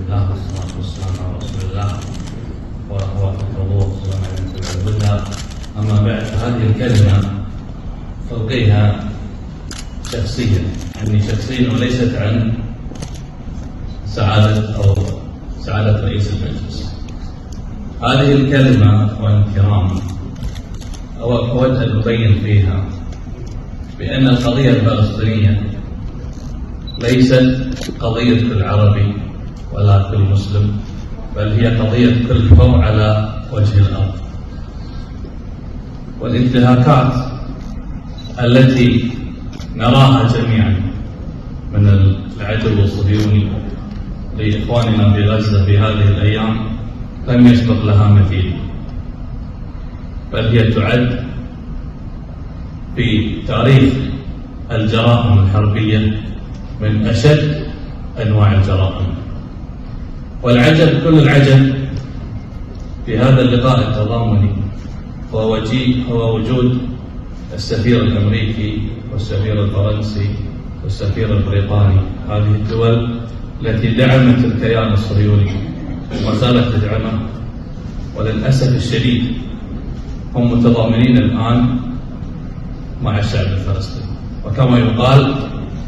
الله والصلاة والسلام على رسول الله وأخوات الحضور والسلام عليكم. أما بعد، هذه الكلمة ألقيها شخصيا، يعني شخصيا وليست عن سعادة رئيس المجلس. هذه الكلمة أخواني الكرام أود أن أبين فيها بأن القضية الفلسطينية ليست قضية كل عربي ولا كل مسلم، بل هي قضية كل حر على وجه الأرض. والانتهاكات التي نراها جميعا من العدو الصهيوني لإخواننا في غزة في هذه الأيام لم يسبق لها مثيل، بل هي تعد في تاريخ الجرائم الحربية من أشد أنواع الجرائم. والعجب كل العجب في هذا اللقاء التضامني هو وجود السفير الأمريكي والسفير الفرنسي والسفير البريطاني، هذه الدول التي دعمت الكيان الصهيوني وما زالت تدعمه، وللأسف الشديد هم متضامنين الآن مع الشعب الفلسطيني، وكما يقال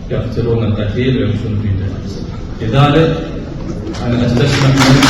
يقتلون القتيل ويمشون في جنازته. لذلك أنا أستسمح منك